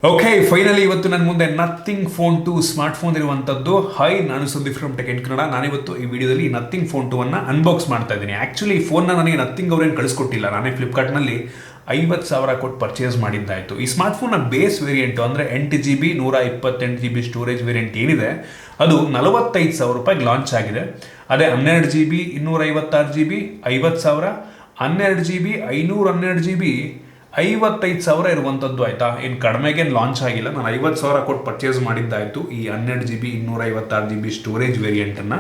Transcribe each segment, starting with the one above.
Okay finally ಇವತ್ತು ನನ್ನ ಮುಂದೆ ನಥಿಂಗ್ ಫೋನ್ 2 ಸ್ಮಾರ್ಟ್ ಫೋನ್ ಇರುವಂತದ್ದು. ಹೈ, ನಾನು Sudeep from tech in Kannada. ನಾನಿವತ್ತು ಈ ವಿಡಿಯೋದಲ್ಲಿ ನಥಿಂಗ್ ಫೋನ್ 2 ಅನ್ನ ಅನ್ಬಾಕ್ಸ್ ಮಾಡ್ತಾ ಇದ್ದೀನಿ. ಆಕ್ಚುಲಿ ಈ ಫೋನ್ನ ನನಗೆ ನಥಿಂಗ್ ಅವ್ರೇನು ಕಳಿಸ್ಕೊಟ್ಟಿಲ್ಲ, ನಾನೇ ಫ್ಲಿಪ್ಕಾರ್ಟ್ನಲ್ಲಿ 50,000 ಕೊಟ್ಟು ಪರ್ಚೇಸ್ ಮಾಡಿದ್ದಾಯಿತು. ಈ ಸ್ಮಾರ್ಟ್ ಫೋನ್ನ ಬೇಸ್ ವೇರಿಯಂಟು ಅಂದರೆ 8GB 128GB ಸ್ಟೋರೇಜ್ ವೇರಿಯಂಟ್ ಏನಿದೆ ಅದು 45,000 ರೂಪಾಯಿಗೆ ಲಾಂಚ್ ಆಗಿದೆ. ಅದೇ 12GB 256GB 50,000, 12GB 512GB 55,000 ಇರುವಂಥದ್ದು. ಆಯಿತಾ, ಏನು ಕಡಿಮೆಗೇನು ಲಾಂಚ್ ಆಗಿಲ್ಲ. ನಾನು 50,000 ಕೊಟ್ಟು ಪರ್ಚೇಸ್ ಮಾಡಿದ್ದಾಯಿತು ಈ 12GB 256GB ಸ್ಟೋರೇಜ್ ವೇರಿಯಂಟನ್ನು.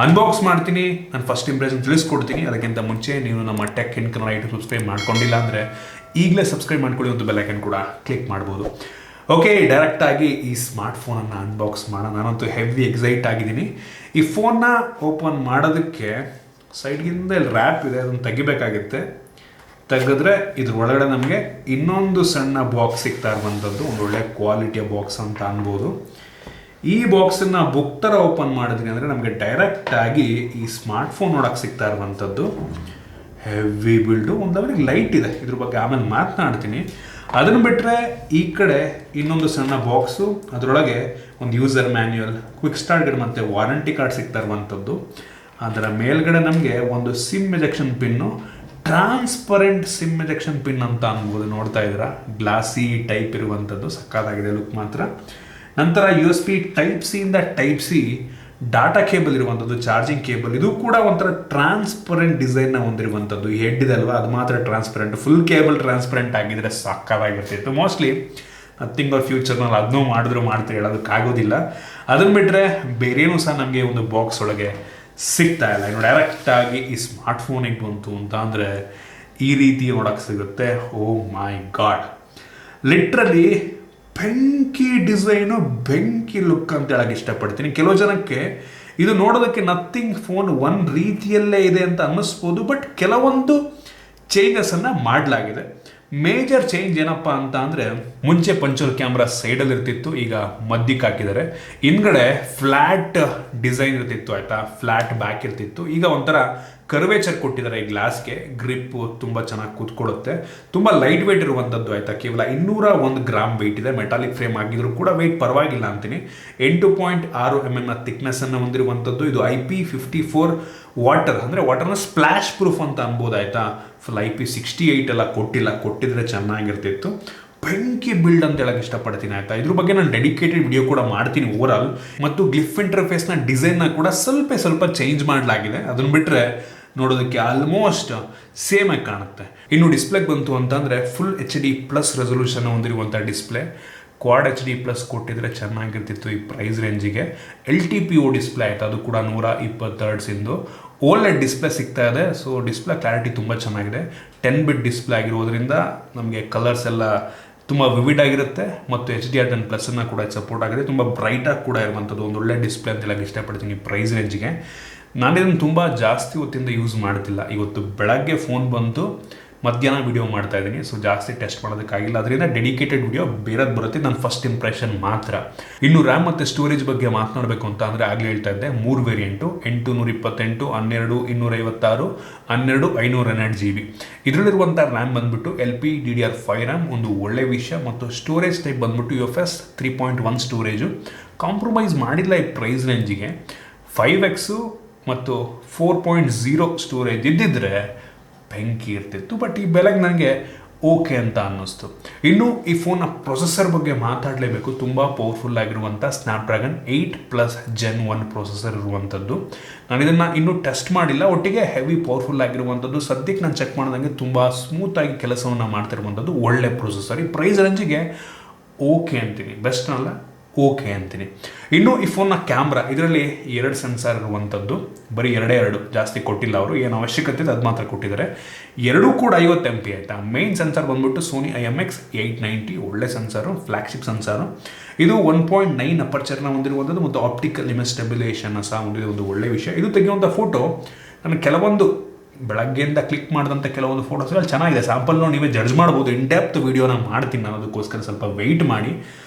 ಅನ್ಬಾಕ್ಸ್ ಮಾಡ್ತೀನಿ, ನಾನು ಫಸ್ಟ್ ಇಂಪ್ರೆಷನ್ ತಿಳಿಸ್ಕೊಡ್ತೀನಿ. ಅದಕ್ಕಿಂತ ಮುಂಚೆ ನೀವು ನಮ್ಮ tech in Kannada YouTube subscribe ಮಾಡ್ಕೊಂಡಿಲ್ಲ ಅಂದರೆ ಈಗಲೇ ಸಬ್ಸ್ಕ್ರೈಬ್ ಮಾಡ್ಕೊಳ್ಳಿ, ಒಂದು ಬೆಲ್ ಐಕನ್ ಕೂಡ ಕ್ಲಿಕ್ ಮಾಡ್ಬೋದು. ಓಕೆ, ಡೈರೆಕ್ಟಾಗಿ ಈ ಸ್ಮಾರ್ಟ್ ಫೋನನ್ನು ಅನ್ಬಾಕ್ಸ್ ಮಾಡೋಣ. ನಾನಂತೂ ಹೆವಿ ಎಕ್ಸೈಟ್ ಆಗಿದ್ದೀನಿ. ಈ ಫೋನ್ನ ಓಪನ್ ಮಾಡೋದಕ್ಕೆ ಸೈಡ್ಗಿಂದ ಇಲ್ಲಿ ರ್ಯಾಪ್ ಇದೆ, ಅದನ್ನು ತೆಗಿಬೇಕಾಗುತ್ತೆ. ತೆಗೆದ್ರೆ ಇದ್ರ ಒಳಗಡೆ ನಮಗೆ ಇನ್ನೊಂದು ಸಣ್ಣ ಬಾಕ್ಸ್ ಸಿಗ್ತಾ ಇರುವಂಥದ್ದು, ಒಂದು ಒಳ್ಳೆ ಕ್ವಾಲಿಟಿಯ ಬಾಕ್ಸ್ ಅಂತ ಅನ್ಬೋದು. ಈ ಬಾಕ್ಸನ್ನು ಬುಕ್ ಥರ ಓಪನ್ ಮಾಡಿದ್ವಿ ಅಂದರೆ ನಮಗೆ ಡೈರೆಕ್ಟಾಗಿ ಈ ಸ್ಮಾರ್ಟ್ ಫೋನ್ ನೋಡೋಕೆ ಸಿಗ್ತಾ ಇರುವಂಥದ್ದು. ಹೆವಿ ಬಿಲ್ಡು, ಒಂದು ಅವರಿಗೆ ಲೈಟ್ ಇದೆ, ಇದ್ರ ಬಗ್ಗೆ ಆಮೇಲೆ ಮಾತನಾಡ್ತೀನಿ. ಅದನ್ನು ಬಿಟ್ಟರೆ ಈ ಕಡೆ ಇನ್ನೊಂದು ಸಣ್ಣ ಬಾಕ್ಸು, ಅದರೊಳಗೆ ಒಂದು user manual, quick start guide ಮತ್ತು ವಾರಂಟಿ ಕಾರ್ಡ್ ಸಿಗ್ತಾ ಇರುವಂಥದ್ದು. ಅದರ ಮೇಲ್ಗಡೆ ನಮಗೆ ಒಂದು sim ejection pin, transparent sim ejection pin ಅಂತ ಅನ್ಬೋದು. ನೋಡ್ತಾ ಇದ್ದೀರಾ, ಗ್ಲಾಸಿ ಟೈಪ್ ಇರುವಂಥದ್ದು, ಸಕ್ಕತ್ತಾಗಿದೆ ಲುಕ್ ಮಾತ್ರ. ನಂತರ USB ಟೈಪ್ ಸಿ ಇಂದ ಟೈಪ್ ಸಿ ಡಾಟಾ ಕೇಬಲ್ ಇರುವಂಥದ್ದು, ಚಾರ್ಜಿಂಗ್ ಕೇಬಲ್. ಇದು ಕೂಡ ಒಂಥರ ಟ್ರಾನ್ಸ್ಪರೆಂಟ್ ಡಿಸೈನ್ನ ಹೊಂದಿರುವಂಥದ್ದು. ಈ ಹೆಡ್ ಇದೆ ಅಲ್ವಾ, ಅದು ಮಾತ್ರ ಟ್ರಾನ್ಸ್ಪರೆಂಟ್. ಫುಲ್ ಕೇಬಲ್ ಟ್ರಾನ್ಸ್ಪರೆಂಟ್ ಆಗಿದ್ರೆ ಸಕ್ಕತ್ತಾಗಿರ್ತಿತ್ತು. ಮೋಸ್ಟ್ಲಿ ನಥಿಂಗ್ ಅವ್ರ ಫ್ಯೂಚರ್ನಲ್ಲಿ ಅದನ್ನೂ ಮಾಡಿದ್ರು ಮಾಡ್ತಾರೆ, ಹೇಳೋದಕ್ಕಾಗೋದಿಲ್ಲ. ಅದನ್ನು ಬಿಟ್ಟರೆ ಬೇರೇನೂ ಸಹ ನಮಗೆ ಒಂದು ಬಾಕ್ಸ್ ಒಳಗೆ ಸಿಗ್ತಾ ಇಲ್ಲ. ಇನ್ನು ಡೈರೆಕ್ಟಾಗಿ ಈ ಸ್ಮಾರ್ಟ್ ಫೋನಿಗೆ ಬಂತು ಅಂತ ಅಂದರೆ ಈ ರೀತಿ ನೋಡೋಕ್ಕೆ ಸಿಗುತ್ತೆ. ಓ ಮೈ ಗಾಡ್, ಲಿಟ್ರಲಿ ಬೆಂಕಿ ಡಿಸೈನು, ಬೆಂಕಿ ಲುಕ್ ಅಂತ ಹೇಳಕ್ಕೆ ಇಷ್ಟಪಡ್ತೀನಿ. ಕೆಲವು ಜನಕ್ಕೆ ಇದು ನೋಡೋದಕ್ಕೆ ನಥಿಂಗ್ ಫೋನ್ ಒಂದು ರೀತಿಯಲ್ಲೇ ಇದೆ ಅಂತ ಅನ್ನಿಸ್ಬೋದು, ಬಟ್ ಕೆಲವೊಂದು ಚೇಂಜಸನ್ನು ಮಾಡಲಾಗಿದೆ. ಮೇಜರ್ ಚೇಂಜ್ ಏನಪ್ಪ ಅಂತ ಅಂದರೆ, ಮುಂಚೆ ಪಂಚೋಲ್ ಕ್ಯಾಮ್ರಾ ಸೈಡಲ್ಲಿ ಇರ್ತಿತ್ತು, ಈಗ ಮಧ್ಯಕ್ಕೆ ಹಾಕಿದ್ದಾರೆ. ಹಿಂದ್ಗಡೆ ಫ್ಲ್ಯಾಟ್ ಡಿಸೈನ್ ಇರ್ತಿತ್ತು, ಆಯಿತಾ, ಫ್ಲ್ಯಾಟ್ ಬ್ಯಾಕ್ ಇರ್ತಿತ್ತು. ಈಗ ಒಂಥರ ಕರ್ವೇಚರ್ ಕೊಟ್ಟಿದ್ದಾರೆ ಈ ಗ್ಲಾಸ್ಗೆ. ಗ್ರಿಪ್ಪು ತುಂಬ ಚೆನ್ನಾಗಿ ಕೂತ್ಕೊಳ್ಳುತ್ತೆ. ತುಂಬ ಲೈಟ್ ವೆಯ್ಟ್ ಇರುವಂಥದ್ದು, ಆಯಿತಾ. ಕೇವಲ 201 ಗ್ರಾಮ್ ವೆಯ್ಟ್ ಇದೆ. ಮೆಟಾಲಿಕ್ ಫ್ರೇಮ್ ಆಗಿದ್ರು ಕೂಡ ವೆಯ್ಟ್ ಪರವಾಗಿಲ್ಲ ಅಂತೀನಿ. 8.6 mm ಥಿಕ್ನೆಸ್ಸನ್ನು ಹೊಂದಿರುವಂಥದ್ದು. ಇದು IP54 ವಾಟರ್, ಅಂದರೆ ವಾಟರ್ನ ಸ್ಪ್ಲಾಶ್ ಪ್ರೂಫ್ ಅಂತ ಅನ್ಬೋದು, ಆಯಿತಾ. ಫುಲ್ IP68 ಎಲ್ಲ ಕೊಟ್ಟಿದ್ರೆ ಚೆನ್ನಾಗಿರ್ತಿತ್ತು. ಬೆಂಕಿ ಬಿಲ್ಡ್ ಅಂತ ಹೇಳಕ್ಕೆ ಇಷ್ಟಪಡ್ತೀನಿ, ಆಯಿತಾ. ಇದ್ರ ಬಗ್ಗೆ ನಾನು ಡೆಡಿಕೇಟೆಡ್ ವಿಡಿಯೋ ಕೂಡ ಮಾಡ್ತೀನಿ ಓವರಾಲ್. ಮತ್ತು ಗ್ಲಿಫ್ ಇಂಟರ್ಫೇಸ್ನ ಡಿಸೈನ್ನ ಕೂಡ ಸ್ವಲ್ಪ ಚೇಂಜ್ ಮಾಡಲಾಗಿದೆ. ಅದನ್ನು ಬಿಟ್ಟರೆ ನೋಡೋದಕ್ಕೆ ಆಲ್ಮೋಸ್ಟ್ ಸೇಮ್ ಆಗಿ ಕಾಣುತ್ತೆ. ಇನ್ನು ಡಿಸ್ಪ್ಲೇಗೆ ಬಂತು ಅಂತಂದರೆ ಫುಲ್ HD+ ರೆಸೊಲ್ಯೂಷನ್ ಹೊಂದಿರುವಂಥ ಡಿಸ್ಪ್ಲೇ. ಕ್ವಾಡ್ HD+ ಕೊಟ್ಟಿದ್ರೆ ಚೆನ್ನಾಗಿರ್ತಿತ್ತು ಈ ಪ್ರೈಸ್ ರೇಂಜಿಗೆ. LTPO ಡಿಸ್ಪ್ಲೇ ಆಯಿತು, ಅದು ಕೂಡ 120 ಹರ್ಟ್ಸಿಂದು. OLED ಡಿಸ್ಪ್ಲೇ ಸಿಗ್ತಾ ಇದೆ. ಸೊ ಡಿಸ್ಪ್ಲೇ ಕ್ಲಾರಿಟಿ ತುಂಬ ಚೆನ್ನಾಗಿದೆ. 10 ಬಿಟ್ ಡಿಸ್ಪ್ಲೇ ಆಗಿರೋದ್ರಿಂದ ನಮಗೆ ಕಲರ್ಸ್ ಎಲ್ಲ ತುಂಬ ವಿವಿಡ್ ಆಗಿರುತ್ತೆ. ಮತ್ತು HDR10+ ಕೂಡ ಸಪೋರ್ಟ್ ಆಗಿದೆ. ತುಂಬ ಬ್ರೈಟಾಗಿ ಕೂಡ ಇರುವಂಥದ್ದು ಒಂದು ಒಳ್ಳೆ ಡಿಸ್ಪ್ಲೇ ಅಂತ ಹೇಳಕ್ಕೆ ಇಷ್ಟಪಡ್ತೀನಿ ಪ್ರೈಸ್ ರೇಂಜಿಗೆ. ನಾನಿದನ್ನು ತುಂಬ ಜಾಸ್ತಿ ಹೊತ್ತಿಂದ ಯೂಸ್ ಮಾಡ್ತಿಲ್ಲ. ಇವತ್ತು ಬೆಳಗ್ಗೆ ಫೋನ್ ಬಂತು, ಮಧ್ಯಾಹ್ನ ವಿಡಿಯೋ ಮಾಡ್ತಾ ಇದ್ದೀನಿ. ಸೊ ಜಾಸ್ತಿ ಟೆಸ್ಟ್ ಮಾಡೋದಕ್ಕಾಗಿಲ್ಲ, ಅದರಿಂದ ಡೆಡಿಕೇಟೆಡ್ ವಿಡಿಯೋ ಬೇರೆದು ಬರುತ್ತೆ. ನನ್ನ ಫಸ್ಟ್ ಇಂಪ್ರೆಷನ್ ಮಾತ್ರ. ಇನ್ನು ರ್ಯಾಮ್ ಮತ್ತು ಸ್ಟೋರೇಜ್ ಬಗ್ಗೆ ಮಾತನಾಡಬೇಕು ಅಂತ ಅಂದರೆ ಆಗಲೇ ಹೇಳ್ತಾ ಇದ್ದೆ, 3 ವೇರಿಯಂಟು, 828, 12 256, 12 512GB. ಇದರಲ್ಲಿರುವಂಥ ರ್ಯಾಮ್ ಬಂದ್ಬಿಟ್ಟು LPDDR5 ರ್ಯಾಮ್, ಒಂದು ಒಳ್ಳೆ ವಿಷಯ. ಮತ್ತು ಸ್ಟೋರೇಜ್ ಟೈಪ್ ಬಂದ್ಬಿಟ್ಟು UFS 3.1 ಸ್ಟೋರೇಜು. ಕಾಂಪ್ರಮೈಸ್ ಮಾಡಿಲ್ಲ ಈ ಪ್ರೈಸ್ ರೇಂಜಿಗೆ. 5X ಮತ್ತು 4.0 ಸ್ಟೋರೇಜ್ ಇದ್ದಿದ್ರೆ ಬೆಂಕಿ ಇರ್ತಿತ್ತು, ಬಟ್ ಈ ಬೆಲೆಗೆ ನನಗೆ ಓಕೆ ಅಂತ ಅನ್ನಿಸ್ತು. ಇನ್ನು ಈ ಫೋನ್ನ ಪ್ರೊಸೆಸರ್ ಬಗ್ಗೆ ಮಾತಾಡಲೇಬೇಕು. ತುಂಬ ಪವರ್ಫುಲ್ ಆಗಿರುವಂಥ Snapdragon 8+ Gen 1 ಪ್ರೊಸೆಸರ್ ಇರುವಂಥದ್ದು. ನಾನು ಇದನ್ನು ಇನ್ನೂ ಟೆಸ್ಟ್ ಮಾಡಿಲ್ಲ. ಒಟ್ಟಿಗೆ ಹೆವಿ ಪವರ್ಫುಲ್ ಆಗಿರುವಂಥದ್ದು. ಸದ್ಯಕ್ಕೆ ನಾನು ಚೆಕ್ ಮಾಡಿದಂಗೆ ತುಂಬ ಸ್ಮೂತಾಗಿ ಕೆಲಸವನ್ನು ಮಾಡ್ತಿರುವಂಥದ್ದು. ಒಳ್ಳೆ ಪ್ರೊಸೆಸರ್. ಈ ಪ್ರೈಸ್ ರೇಂಜಿಗೆ ಓಕೆ ಅಂತೀನಿ, ಬೆಸ್ಟ್ ಅಲ್ಲ, ಓಕೆ ಅಂತೀನಿ. ಇನ್ನು ಈ ಫೋನ್ನ ಕ್ಯಾಮ್ರಾ, ಇದರಲ್ಲಿ 2 ಸೆನ್ಸಾರ್ ಇರುವಂಥದ್ದು. ಬರೀ 2 ಜಾಸ್ತಿ ಕೊಟ್ಟಿಲ್ಲ ಅವರು, ಏನು ಅವಶ್ಯಕತೆ ಇದೆ ಅದು ಮಾತ್ರ ಕೊಟ್ಟಿದ್ದಾರೆ. ಎರಡೂ ಕೂಡ 50 MP, ಆಯಿತಾ. ಮೇನ್ ಸೆನ್ಸಾರ್ ಬಂದ್ಬಿಟ್ಟು Sony IMX890, ಒಳ್ಳೆ ಸೆನ್ಸಾರು, ಫ್ಲಾಗ್ಶಿಪ್ ಸೆನ್ಸಾರು. ಇದು 1.9 ಅಪರ್ಚರ್ನ ಹೊಂದಿರುವಂಥದ್ದು ಮತ್ತು ಆಪ್ಟಿಕಲ್ ಇಮೇಜ್ ಸ್ಟೆಬಿಲೇಷನ್ ಸಹ ಹೊಂದಿದೆ, ಒಂದು ಒಳ್ಳೆ ವಿಷಯ. ಇದು ತೆಗೆಯುವಂಥ ಫೋಟೋ ನಾನು ಕೆಲವೊಂದು ಬೆಳಗ್ಗೆಯಿಂದ ಕ್ಲಿಕ್ ಮಾಡಿದಂಥ ಕೆಲವೊಂದು ಫೋಟೋಸ್ಗಳು ಚೆನ್ನಾಗಿದೆ. ಸ್ಯಾಂಪಲ್ನ ನೀವೇ ಜಡ್ಜ್ ಮಾಡ್ಬೋದು. ಇನ್ ಡೆಪ್ತ್ ವಿಡಿಯೋನ ಮಾಡ್ತೀನಿ ನಾನು, ಅದಕ್ಕೋಸ್ಕರ ಸ್ವಲ್ಪ ವೆಯ್ಟ್ ಮಾಡಿ.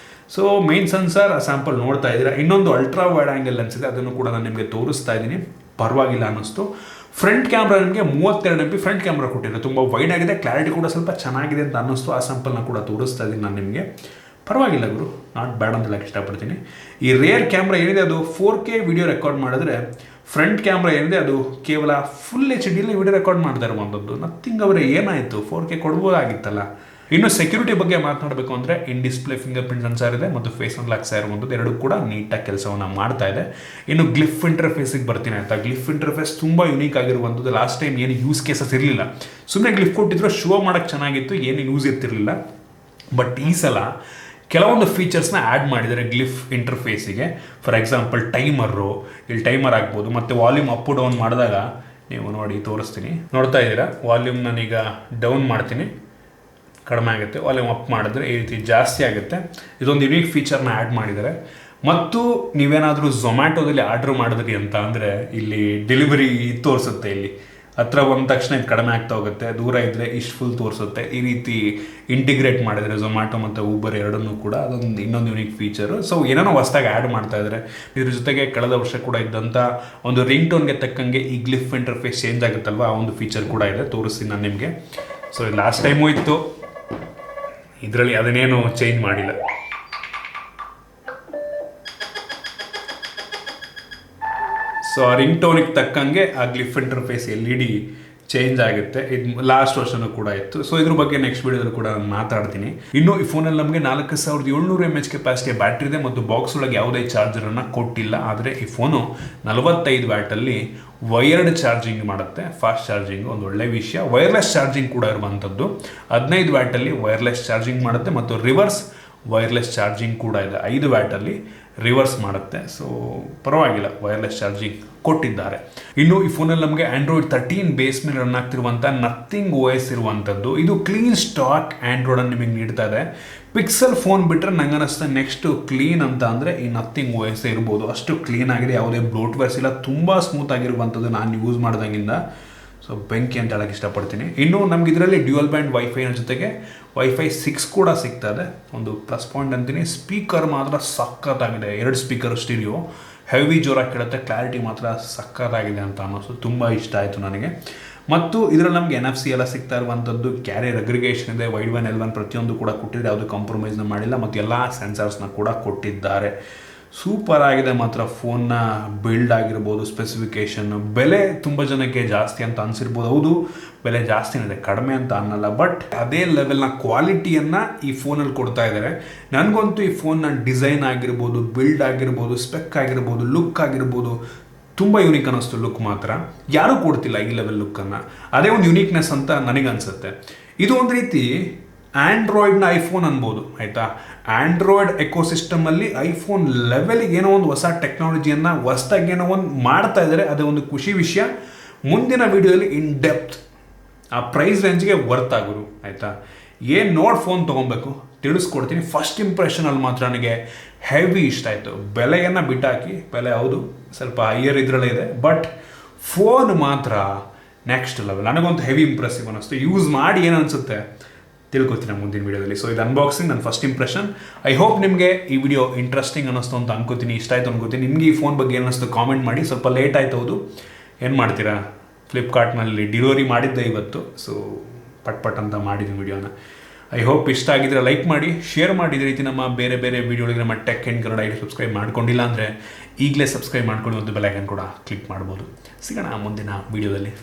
ಸೊ ಮೇನ್ ಸೆನ್ಸಾರ್ ಸ್ಯಾಂಪಲ್ ನೋಡ್ತಾ ಇದ್ದೀರಾ. ಇನ್ನೊಂದು ಅಲ್ಟ್ರಾ ವೈಡ್ ಆ್ಯಂಗಲ್ ಲೆನ್ಸ್ ಇದೆ, ಅದನ್ನು ಕೂಡ ನಾನು ನಿಮಗೆ ತೋರಿಸ್ತಾ ಇದ್ದೀನಿ. ಪರವಾಗಿಲ್ಲ ಅನ್ನಿಸ್ತು. ಫ್ರಂಟ್ ಕ್ಯಾಮ್ರಾ ನಿಮಗೆ 32 MP ಫ್ರಂಟ್ ಕ್ಯಾಮ್ರಾ ಕೊಟ್ಟಿದ್ದಾರೆ. ತುಂಬ ವೈಡ್ ಆಗಿದೆ, ಕ್ಲಾರಿಟಿ ಕೂಡ ಸ್ವಲ್ಪ ಚೆನ್ನಾಗಿದೆ ಅಂತ ಅನ್ನಿಸ್ತು. ಆ ಸ್ಯಾಂಪಲ್ನ ಕೂಡ ತೋರಿಸ್ತಾ ಇದ್ದೀನಿ ನಾನು ನಿಮಗೆ. ಪರವಾಗಿಲ್ಲ ಗುರು, ನಾಟ್ ಬ್ಯಾಡ್ ಅಂತ ಹೇಳಕ್ಕೆ ಇಷ್ಟಪಡ್ತೀನಿ. ಈ ರೇರ್ ಕ್ಯಾಮ್ರಾ ಏನಿದೆ ಅದು 4K ವಿಡಿಯೋ ರೆಕಾರ್ಡ್ ಮಾಡಿದ್ರೆ, ಫ್ರಂಟ್ ಕ್ಯಾಮ್ರಾ ಏನಿದೆ ಅದು ಕೇವಲ ಫುಲ್ HD ವಿಡಿಯೋ ರೆಕಾರ್ಡ್ ಮಾಡ್ತಾ ಇರುವಂಥದ್ದು. ನಥಿಂಗ್ ಅವರೇ ಏನಾಯಿತು, 4K ಕೊಡ್ಬೋದಾಗಿತ್ತಲ್ಲ. ಇನ್ನು ಸೆಕ್ಯೂರಿಟಿ ಬಗ್ಗೆ ಮಾತನಾಡಬೇಕು ಅಂದರೆ ಇನ್ ಡಿಸ್ಪ್ಲೇ ಫಿಂಗರ್ ಪ್ರಿಂಟ್ ಸೆನ್ಸರ್ ಇದೆ ಮತ್ತು ಫೇಸ್ ಅನ್ಲಾಕ್ ಇರುವಂಥದ್ದು, ಎರಡು ಕೂಡ ನೀಟಾಗಿ ಕೆಲಸವನ್ನು ಮಾಡ್ತಾ ಇದೆ. ಇನ್ನು ಗ್ಲಿಫ್ ಇಂಟರ್ಫೇಸಿಗೆ ಬರ್ತೀನಿ ಆಯಿತಾ. ಗ್ಲಿಫ್ ಇಂಟರ್ಫೇಸ್ ತುಂಬ ಯುನೀಕ್ ಆಗಿರುವಂಥದ್ದು. ಲಾಸ್ಟ್ ಟೈಮ್ ಏನು ಯೂಸ್ ಕೇಸಸ್ ಇರಲಿಲ್ಲ, ಸುಮ್ಮನೆ ಗ್ಲಿಫ್ ಕೊಟ್ಟಿದ್ರು ಶೋ ಮಾಡೋಕ್ಕೆ ಚೆನ್ನಾಗಿತ್ತು, ಏನು ಯೂಸ್ ಇರ್ತಿರಲಿಲ್ಲ. ಬಟ್ ಈ ಸಲ ಕೆಲವೊಂದು ಫೀಚರ್ಸ್ನ ಆ್ಯಡ್ ಮಾಡಿದ್ದಾರೆ ಗ್ಲಿಫ್ ಇಂಟರ್ಫೇಸಿಗೆ. ಫಾರ್ ಎಕ್ಸಾಂಪಲ್ ಟೈಮರು, ಇಲ್ಲಿ ಟೈಮರ್ ಆಗ್ಬೋದು, ಮತ್ತು ವಾಲ್ಯೂಮ್ ಅಪ್ ಡೌನ್ ಮಾಡಿದಾಗ ನೀವು ನೋಡಿ ತೋರಿಸ್ತೀನಿ, ನೋಡ್ತಾ ಇದ್ದೀರಾ. ವಾಲ್ಯೂಮ್ ನಾನೀಗ ಡೌನ್ ಮಾಡ್ತೀನಿ, ಕಡಿಮೆ ಆಗುತ್ತೆ. ವಾಲ್ಯೂಮ್ ಅಪ್ ಮಾಡಿದ್ರೆ ಈ ರೀತಿ ಜಾಸ್ತಿ ಆಗುತ್ತೆ. ಇದೊಂದು ಯುನೀಕ್ ಫೀಚರ್ನ ಆ್ಯಡ್ ಮಾಡಿದ್ದಾರೆ. ಮತ್ತು ನೀವೇನಾದರೂ ಝೊಮ್ಯಾಟೋದಲ್ಲಿ ಆರ್ಡ್ರ್ ಮಾಡಿದ್ರಿ ಅಂತ ಅಂದರೆ ಇಲ್ಲಿ ಡೆಲಿವರಿ ತೋರಿಸುತ್ತೆ. ಇಲ್ಲಿ ಹತ್ರ ಬಂದ ತಕ್ಷಣ ಇದು ಕಡಿಮೆ ಆಗ್ತಾ ಹೋಗುತ್ತೆ, ದೂರ ಇದ್ದರೆ ಇಷ್ಟು ಫುಲ್ ತೋರಿಸುತ್ತೆ. ಈ ರೀತಿ ಇಂಟಿಗ್ರೇಟ್ ಮಾಡಿದರೆ ಝೊಮ್ಯಾಟೊ ಮತ್ತು ಊಬರ್ ಎರಡನ್ನೂ ಕೂಡ, ಅದೊಂದು ಇನ್ನೊಂದು ಯುನೀಕ್ ಫೀಚರು. ಸೊ ಏನೇನೋ ಹೊಸದಾಗಿ ಆ್ಯಡ್ ಮಾಡ್ತಾ ಇದ್ದಾರೆ. ಇದ್ರ ಜೊತೆಗೆ ಕಳೆದ ವರ್ಷ ಕೂಡ ಇದ್ದಂಥ ಒಂದು ರಿಂಗ್ ಟೋನ್ಗೆ ತಕ್ಕಂಗೆ ಈ ಗ್ಲಿಫ್ ಇಂಟರ್ಫೇಸ್ ಚೇಂಜ್ ಆಗುತ್ತಲ್ವ, ಆ ಒಂದು ಫೀಚರ್ ಕೂಡ ಇದೆ, ತೋರಿಸ್ತೀನಿ ನಾನು ನಿಮಗೆ. ಸೊ ಇದು ಲಾಸ್ಟ್ ಟೈಮು ಇತ್ತು, ಇದರಲ್ಲಿ ಅದನ್ನೇನು ಚೇಂಜ್ ಮಾಡಿಲ್ಲ. ಸೊ ಆ ರಿಂಗ್ ಟೋನಿಗೆ ತಕ್ಕಂಗೆ ಆ ಗ್ಲಿಫ್ ಇಂಟರ್ಫೇಸ್ LED ಚೇಂಜ್ ಆಗುತ್ತೆ. ಇದು ಲಾಸ್ಟ್ ವರ್ಷನೂ ಕೂಡ ಇತ್ತು. ಸೊ ಇದ್ರ ಬಗ್ಗೆ ನೆಕ್ಸ್ಟ್ ವಿಡಿಯೋದಲ್ಲಿ ಕೂಡ ನಾನು ಮಾತಾಡ್ತೀನಿ. ಇನ್ನು ಈ ಫೋನಲ್ಲಿ ನಮಗೆ 4700 mAh ಕೆಪಾಸಿಟಿ ಬ್ಯಾಟ್ರಿ ಇದೆ ಮತ್ತು ಬಾಕ್ಸ್ ಒಳಗೆ ಯಾವುದೇ ಚಾರ್ಜರನ್ನು ಕೊಟ್ಟಿಲ್ಲ. ಆದರೆ ಈ ಫೋನು 45 ವ್ಯಾಟಲ್ಲಿ ವೈರ್ಡ್ ಚಾರ್ಜಿಂಗ್ ಮಾಡುತ್ತೆ, ಫಾಸ್ಟ್ ಚಾರ್ಜಿಂಗ್, ಒಂದು ಒಳ್ಳೆ ವಿಷಯ. ವೈರ್ಲೆಸ್ ಚಾರ್ಜಿಂಗ್ ಕೂಡ ಇರುವಂಥದ್ದು, 15 ವ್ಯಾಟಲ್ಲಿ ವೈರ್ಲೆಸ್ ಚಾರ್ಜಿಂಗ್ ಮಾಡುತ್ತೆ ಮತ್ತು ರಿವರ್ಸ್ ವೈರ್ಲೆಸ್ ಚಾರ್ಜಿಂಗ್ ಕೂಡ ಇದೆ, 5 ವ್ಯಾಟಲ್ಲಿ ರಿವರ್ಸ್ ಮಾಡುತ್ತೆ. ಸೊ ಪರವಾಗಿಲ್ಲ, ವೈರ್ಲೆಸ್ ಚಾರ್ಜಿಂಗ್ ಕೊಟ್ಟಿದ್ದಾರೆ. ಇನ್ನು ಈ ಫೋನಲ್ಲಿ ನಮಗೆ ಆಂಡ್ರಾಯ್ಡ್ 13 ಬೇಸ್ ಮೇಲೆ ರನ್ ಆಗ್ತಿರುವಂಥ ನಥಿಂಗ್ OS ಇರುವಂಥದ್ದು. ಇದು ಕ್ಲೀನ್ ಸ್ಟಾಕ್ ಆಂಡ್ರಾಯ್ಡನ್ನು ನಿಮಗೆ ನೀಡ್ತಾ ಇದೆ. ಪಿಕ್ಸೆಲ್ ಫೋನ್ ಬಿಟ್ಟರೆ ನಂಗೆ ಅನ್ನಿಸ್ತಾ ನೆಕ್ಸ್ಟ್ ಕ್ಲೀನ್ ಅಂತ ಅಂದರೆ ಈ ನಥಿಂಗ್ OS ಇರ್ಬೋದು. ಅಷ್ಟು ಕ್ಲೀನ್ ಆಗಿದೆ, ಯಾವುದೇ ಬ್ಲೋಟ್ವೇರ್ಸ್ ಇಲ್ಲ, ತುಂಬ ಸ್ಮೂತ್ ಆಗಿರುವಂಥದ್ದು ನಾನು ಯೂಸ್ ಮಾಡ್ದಂಗಿಂದ. ಸೊ ಬೆಂಕಿ ಅಂತ ಹೇಳಕ್ಕೆ ಇಷ್ಟಪಡ್ತೀನಿ. ಇನ್ನು ನಮ್ಗೆ ಇದರಲ್ಲಿ ಡ್ಯೂಯಲ್ ಬ್ಯಾಂಡ್ ವೈಫೈನ ಜೊತೆಗೆ ವೈಫೈ 6 ಕೂಡ ಸಿಗ್ತದೆ. ಒಂದು ಪ್ಲಸ್ ಪಾಯಿಂಟ್ ಅಂತೀನಿ. ಸ್ಪೀಕರ್ ಮಾತ್ರ ಸಖತ್ತಾಗಿದೆ, 2 ಸ್ಪೀಕರ್ ಸ್ಟೀರಿಯೋ, ಹೆವಿ ಜೋರಾಗಿ ಕೇಳುತ್ತೆ, ಕ್ಲಾರಿಟಿ ಮಾತ್ರ ಸಖತ್ತಾಗಿದೆ ಅಂತ ಅನ್ನಿಸ್ತು, ತುಂಬ ಇಷ್ಟ ಆಯಿತು ನನಗೆ. ಮತ್ತು ಇದರಲ್ಲಿ ನಮಗೆ NFC ಎಲ್ಲ ಸಿಗ್ತಾ ಇರುವಂಥದ್ದು, ಕ್ಯಾರಿಯರ್ ಅಗ್ರಿಗೇಷನ್ ಇದೆ, ವೈಡ್ ಒನ್ L1 ಪ್ರತಿಯೊಂದು ಕೂಡ ಕೊಟ್ಟಿದ್ದಾರೆ, ಯಾವುದು ಕಾಂಪ್ರಮೈಸ್ನ ಮಾಡಿಲ್ಲ, ಮತ್ತು ಎಲ್ಲ ಸೆನ್ಸರ್ಸ್ನ ಕೂಡ ಕೊಟ್ಟಿದ್ದಾರೆ. ಸೂಪರ್ ಆಗಿದೆ ಮಾತ್ರ. ಫೋನ್ನ ಬಿಲ್ಡ್ ಆಗಿರ್ಬೋದು, ಸ್ಪೆಸಿಫಿಕೇಷನ್, ಬೆಲೆ ತುಂಬ ಜನಕ್ಕೆ ಜಾಸ್ತಿ ಅಂತ ಅನಿಸಿರ್ಬೋದು. ಹೌದು, ಬೆಲೆ ಜಾಸ್ತಿನೇ ಇದೆ, ಕಡಿಮೆ ಅಂತ ಅನ್ನಲ್ಲ. ಬಟ್ ಅದೇ ಲೆವೆಲ್ನ ಕ್ವಾಲಿಟಿಯನ್ನು ಈ ಫೋನಲ್ಲಿ ಕೊಡ್ತಾ ಇದ್ದಾರೆ. ನನಗಂತೂ ಈ ಫೋನ್ನ ಡಿಸೈನ್ ಆಗಿರ್ಬೋದು, ಬಿಲ್ಡ್ ಆಗಿರ್ಬೋದು, ಸ್ಪೆಕ್ ಆಗಿರ್ಬೋದು, ಲುಕ್ ಆಗಿರ್ಬೋದು, ತುಂಬ ಯೂನಿಕ್ ಅನ್ನಿಸ್ತು. ಲುಕ್ ಮಾತ್ರ ಯಾರೂ ಕೊಡ್ತಿಲ್ಲ ಈ ಲೆವೆಲ್ ಲುಕ್ಕನ್ನು. ಅದೇ ಒಂದು ಯುನೀಕ್ನೆಸ್ ಅಂತ ನನಗನ್ಸುತ್ತೆ. ಇದು ಒಂದು ರೀತಿ ಆಂಡ್ರಾಯ್ಡ್ನ ಐಫೋನ್ ಅನ್ಬೋದು ಆಯಿತಾ. ಆಂಡ್ರಾಯ್ಡ್ ಎಕೋಸಿಸ್ಟಮಲ್ಲಿ ಐಫೋನ್ ಲೆವೆಲಿಗೆ ಏನೋ ಒಂದು ಹೊಸ ಟೆಕ್ನಾಲಜಿಯನ್ನು ಹೊಸದಾಗಿ ಏನೋ ಒಂದು ಮಾಡ್ತಾ ಇದ್ದಾರೆ, ಅದೇ ಒಂದು ಖುಷಿ ವಿಷಯ. ಮುಂದಿನ ವೀಡಿಯೋದಲ್ಲಿ ಇನ್ ಡೆಪ್ತ್ ಆ ಪ್ರೈಸ್ ರೇಂಜ್ಗೆ ವರ್ತ್ ಆಗೋರು ಆಯಿತಾ. ಏನು ನೋಡಿ ಫೋನ್ ತೊಗೊಬೇಕು ತಿಳಿಸ್ಕೊಡ್ತೀನಿ. ಫಸ್ಟ್ ಇಂಪ್ರೆಷನಲ್ಲಿ ಮಾತ್ರ ನನಗೆ ಹೆವಿ ಇಷ್ಟ ಆಯಿತು. ಬೆಲೆಯನ್ನು ಬಿಟ್ಟಾಕಿ, ಬೆಲೆ ಹೌದು ಸ್ವಲ್ಪ ಹೈಯರ್ ಇದರಲ್ಲೇ ಇದೆ, ಬಟ್ ಫೋನ್ ಮಾತ್ರ ನೆಕ್ಸ್ಟ್ ಲೆವೆಲ್. ನನಗೊಂದು ಹೆವಿ ಇಂಪ್ರೆಸಿವ್ ಅನ್ನಿಸ್ತು. ಯೂಸ್ ಮಾಡಿ ಏನು ಅನಿಸುತ್ತೆ ತಿಳ್ಕೊತೀನಿ ಮುಂದಿನ ವೀಡಿಯೋದಲ್ಲಿ. ಸೊ ಇದು ಅನ್ಬಾಕ್ಸಿಂಗ್, ನನ್ನ ಫಸ್ಟ್ ಇಂಪ್ರೆಷನ್. ಐ ಹೋಪ್ ನಿಮಗೆ ಈ ವಿಡಿಯೋ ಇಂಟ್ರೆಸ್ಟಿಂಗ್ ಅನ್ನಿಸ್ತು ಅಂತ ಅನ್ಕೋತೀನಿ, ಇಷ್ಟ ಆಯಿತು ಅನ್ಕೋತೀನಿ. ನಿಮಗೆ ಈ ಫೋನ್ ಬಗ್ಗೆ ಏನಿಸ್ತು ಕಾಮೆಂಟ್ ಮಾಡಿ. ಸ್ವಲ್ಪ ಲೇಟ್ ಆಯ್ತು, ಹೌದು, ಏನು ಮಾಡ್ತೀರಾ, ಫ್ಲಿಪ್ಕಾರ್ಟ್ನಲ್ಲಿ ಡೆಲಿವರಿ ಮಾಡಿದ್ದೆ ಇವತ್ತು. ಸೊ ಪಟ್ ಅಂತ ಮಾಡಿದ್ದೀನಿ ವಿಡಿಯೋನ. ಐ ಹೋಪ್ ಇಷ್ಟ ಆಗಿದ್ರೆ ಲೈಕ್ ಮಾಡಿ, ಶೇರ್ ಮಾಡಿ. ಇದೇ ರೀತಿ ನಮ್ಮ ಬೇರೆ ಬೇರೆ ವೀಡಿಯೋಗಳಿಗೆ ನಮ್ಮ tech and Kannada ID subscribe ಮಾಡ್ಕೊಂಡಿಲ್ಲ ಅಂದರೆ ಈಗಲೇ ಸಬ್ಸ್ಕ್ರೈಬ್ ಮಾಡ್ಕೊಂಡು ಒಂದು ಬೆಲ್ ಐಕಾನ್ ಕೂಡ ಕ್ಲಿಕ್ ಮಾಡ್ಬೋದು. ಸಿಗೋಣ ಮುಂದಿನ ವೀಡಿಯೋದಲ್ಲಿ.